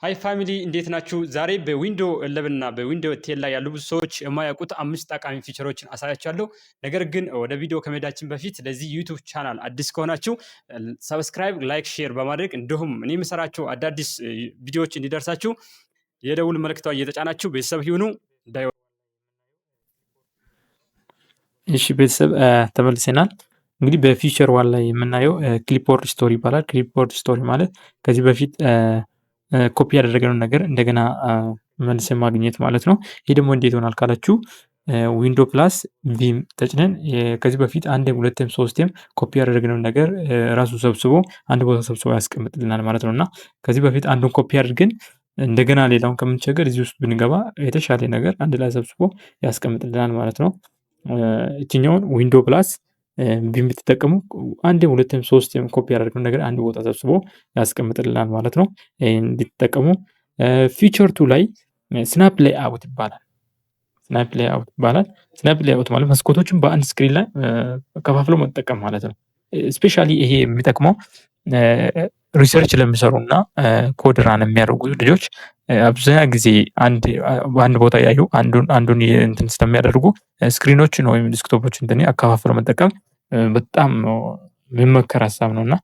ሃይ ፋሚሊ እንዴት ናችሁ? ዛሬ በዊንዶ 11 እና በዊንዶ 10 ላይ ያሉ ብዙ ሰዎች የማያውቁት 5 ጠቃሚ ፊቸሮችን አሳያችኋለሁ። ነገር ግን ወደ ቪዲዮ ከመሄዳችን በፊት ለዚህ ዩቲዩብ ቻናል አዲስ ከሆናችሁ ሰብስክራይብ፣ ላይክ፣ ሼር በማድረግ እንዲሁም እኔ የምሰራቸው አዳዲስ ቪዲዮዎች እንዲደርሳችሁ የደውል ምልክቷን እየተጫናችሁ ቤተሰብ ይሁኑ። እሺ ቤተሰብ ተመልሰናል። እንግዲህ በፊቸር ዋን ላይ የምናየው ክሊፕቦርድ ስቶሪ ይባላል። ክሊፕቦርድ ስቶሪ ማለት ከዚህ በፊት ኮፒ ያደረገውን ነገር እንደገና መልሰን ማግኘት ማለት ነው። ይህ ደግሞ እንዴት ይሆናል ካላችሁ ዊንዶ ፕላስ ቪም ተጭነን ከዚህ በፊት አንዴም ሁለቴም ሶስቴም ኮፒ ያደረግነውን ነገር ራሱ ሰብስቦ አንድ ቦታ ሰብስቦ ያስቀምጥልናል ማለት ነው። እና ከዚህ በፊት አንዱን ኮፒ አድርገን እንደገና ሌላውን ከምንቸገር እዚህ ውስጥ ብንገባ የተሻለ ነገር አንድ ላይ ሰብስቦ ያስቀምጥልናል ማለት ነው። እችኛውን ዊንዶ ፕላስ ቪም ብትጠቀሙ አንዴም ሁለቴም ሶስቴም ኮፒ ያደረግነውን ነገር አንድ ቦታ ሰብስቦ ያስቀምጥልናል ማለት ነው። ይህን እንድትጠቀሙ። ፊቸር ቱ ላይ ስናፕ ሌይ አውት ይባላል። ስናፕ ሌይ አውት ይባላል። ስናፕ ሌይ አውት ማለት መስኮቶችን በአንድ ስክሪን ላይ ከፋፍሎ መጠቀም ማለት ነው። ስፔሻሊ ይሄ የሚጠቅመው ሪሰርች ለሚሰሩ እና ኮድ ራን የሚያደርጉ ልጆች አብዛኛ ጊዜ በአንድ ቦታ ያዩ አንዱን እንትን ስለሚያደርጉ ስክሪኖችን ወይም ዲስክቶፖችን እንትን አከፋፍሎ መጠቀም በጣም የሚመከር ሀሳብ ነው። እና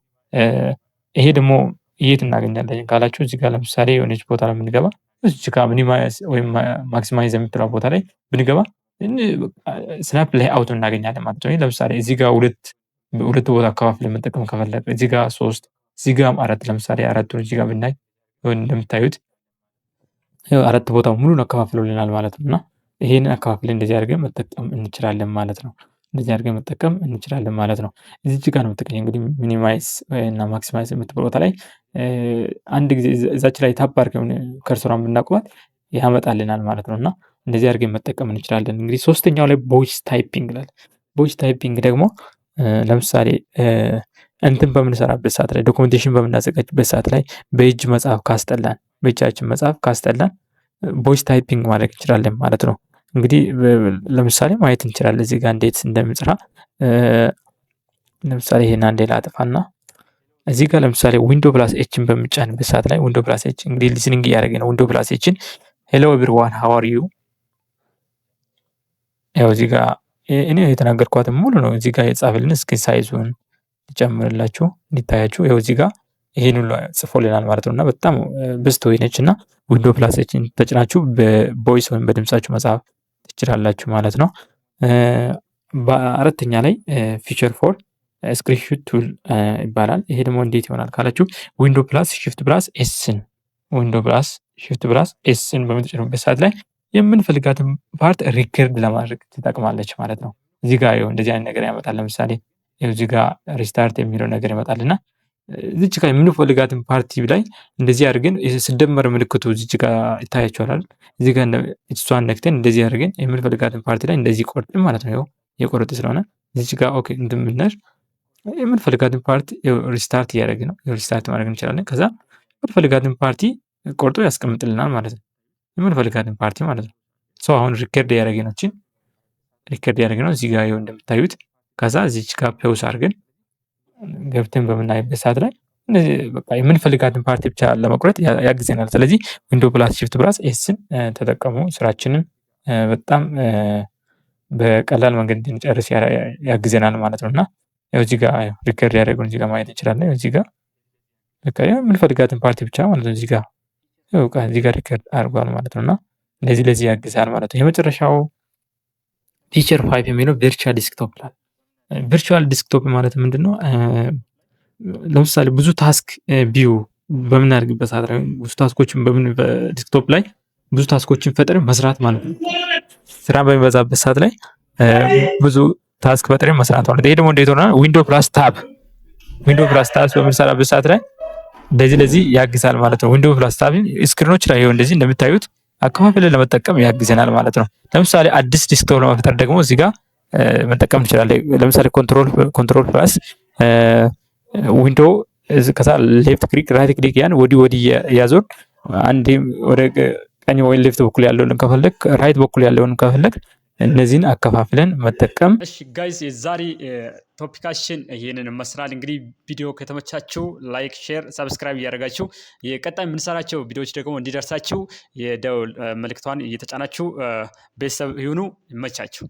ይሄ ደግሞ የት እናገኛለን ካላችሁ እዚህ ጋር ለምሳሌ የሆነች ቦታ ላይ ብንገባ እዚህ ጋር ሚኒማይዝ ወይም ማክሲማይዝ የምትለው ቦታ ላይ ብንገባ ስናፕ ሌይ አውት እናገኛለን ማለት ነው። ለምሳሌ እዚህ ጋር ሁለት ቦታ አከፋፍለን መጠቀም ከፈለገ እዚህ ጋር 3 እዚህ ጋር 4 ለምሳሌ አራቱን እዚህ ጋር ብናይ እንደምታዩት አራት ቦታ ሙሉን አከፋፍሎልናል ማለት ነው። እና ይሄንን አከፋፍለን እንደዚህ አድርገን መጠቀም እንችላለን ማለት ነው። እንደዚህ አድርገን መጠቀም እንችላለን ማለት ነው። እዚህ ጋር ነው የምትገኘው እንግዲህ ሚኒማይዝ እና ማክሲማይዝ የምትለው ቦታ ላይ አንድ ጊዜ እዛች ላይ ታፕ አድርገን ከርሰሯን ብናቆማት ያመጣልናል ማለት ነው። እና እንደዚህ አድርገን መጠቀም እንችላለን። እንግዲህ ሶስተኛው ላይ ቮይስ ታይፒንግ ይላል። ቮይስ ታይፒንግ ደግሞ ለምሳሌ እንትን በምንሰራበት ሰዓት ላይ ዶክመንቴሽን በምናዘጋጅበት ሰዓት ላይ በእጅ መጻፍ ካስጠላን በእጃችን መጻፍ ካስጠላን ቮይስ ታይፒንግ ማድረግ እንችላለን ማለት ነው። እንግዲህ ለምሳሌ ማየት እንችላለን እዚህ ጋር እንዴት እንደምጽራ። ለምሳሌ ይሄን አንዴ ላጥፋና እዚህ ጋር ለምሳሌ ዊንዶ ፕላስ ኤችን በምጫንበት ሰዓት ላይ ዊንዶ ፕላስ ኤች እንግዲህ ሊስኒንግ እያደረገ ነው። ዊንዶ ፕላስ ኤችን ሄሎ ኤቭሪዋን ሃው አር ዩ፣ ያው እዚህ ጋር እኔ የተናገርኳትን ሙሉ ነው እዚህ ጋር የጻፈልን። እስኪ ሳይዙን ጨምርላችሁ እንዲታያችሁ። ይኸው እዚህ ጋር ይሄን ሁሉ ጽፎልናል ማለት ነው። እና በጣም ብስቶ ነች እና ዊንዶ ፕላስ ኤችን ተጭናችሁ በቮይስ ወይም በድምጻችሁ መጻፍ ትችላላችሁ ማለት ነው። በአራተኛ ላይ ፊቸር ፎር ስክሪንሾት ቱል ይባላል። ይሄ ደግሞ እንዴት ይሆናል ካላችሁ ዊንዶ ፕላስ ሺፍት ፕላስ ኤስን ዊንዶ ፕላስ ሺፍት ፕላስ ኤስን በምትጭኑበት ሰዓት ላይ የምንፈልጋትን ፓርት ሪከርድ ለማድረግ ትጠቅማለች ማለት ነው። እዚህ ጋር ይኸው እንደዚህ አይነት ነገር ያመጣል። ለምሳሌ እዚህ ጋር ሪስታርት የሚለው ነገር ይመጣልና እዚች ጋር የምንፈልጋትን ፓርቲ ላይ እንደዚህ አድርገን ስደመር ምልክቱ እዚች ጋር ይታያችኋል። እዚህ ጋር እሷን ነክተን እንደዚህ አድርገን የምንፈልጋትን ፓርቲ ላይ እንደዚህ ቆርጥን ማለት ነው። የቆረጥ ስለሆነ እዚች ጋር ኦኬ እንደምንነር የምንፈልጋትን ፓርቲ ሪስታርት እያደረግ ነው። ሪስታርት ማድረግ እንችላለን። ከዛ የምንፈልጋትን ፓርቲ ቆርጦ ያስቀምጥልናል ማለት ነው። የምንፈልጋትን ፓርቲ ማለት ነው። ሰው አሁን ሪከርድ ያደረገ ነው። ሪከርድ ያደረገ ነው እዚህ ጋር ይኸው እንደምታዩት። ከዛ እዚች ጋር ፔውስ አድርገን ገብተን በምናይበት ሰዓት ላይ እነዚህ በቃ የምንፈልጋትን ፓርቲ ብቻ ለመቁረጥ ያግዘናል። ስለዚህ ዊንዶ ፕላስ ሺፍት ፕላስ ኤስን ተጠቀሙ። ስራችንን በጣም በቀላል መንገድ እንድንጨርስ ያግዘናል ማለት ነው። እና ያው እዚህ ጋር ሪከርድ ያደረገውን እዚህ ጋር ማየት እንችላለን። እዚህ ጋር በቃ የምንፈልጋትን ፓርቲ ብቻ ማለት ነው። እዚህ ጋር ሪከርድ አድርጓል ማለት ነው። እና ለዚህ ያግዛል ማለት ነው። የመጨረሻው ፊቸር 5 የሚለው ቨርቹዋል ዲስክቶፕ ይላል። ቨርቹዋል ዲስክቶፕ ማለት ምንድነው? ለምሳሌ ብዙ ታስክ ቪው በምናደርግበት ሰዓት ላይ ብዙ ታስኮችን በዲስክቶፕ ላይ ብዙ ታስኮችን ፈጥረን መስራት ማለት ነው። ስራ በሚበዛበት ሰዓት ላይ ብዙ ታስክ ፈጥረን መስራት ማለት ነው። ይሄ ደግሞ እንዴት ሆነ? ዊንዶ ፕላስ ታብ በምንሰራበት ሰዓት ላይ ለዚህ ያግዛል ማለት ነው። ዊንዶ ፕላስ ታብ ስክሪኖች ላይ ይኸው እንደዚህ እንደምታዩት አከፋፍለን ለመጠቀም ያግዘናል ማለት ነው። ለምሳሌ አዲስ ዲስክቶፕ ለመፍጠር ደግሞ እዚህ ጋር መጠቀም እንችላለን። ለምሳሌ ኮንትሮል ፕላስ ዊንዶ ከዛ ሌፍት ክሊክ ራይት ክሊክ ያን ወዲህ ያዞር አንዴ ወደ ቀኝ ወይ ሌፍት በኩል ያለውን ከፈለክ ራይት በኩል ያለውን ከፈለክ እነዚህን አከፋፍለን መጠቀም። እሺ ጋይስ የዛሬ ቶፒካችን ይህንን መስራል። እንግዲህ ቪዲዮ ከተመቻችሁ ላይክ፣ ሼር፣ ሰብስክራይብ እያደረጋችሁ የቀጣይ የምንሰራቸው ቪዲዮዎች ደግሞ እንዲደርሳችሁ የደውል ምልክቷን እየተጫናችሁ ቤተሰብ ይሁኑ። ይመቻችሁ።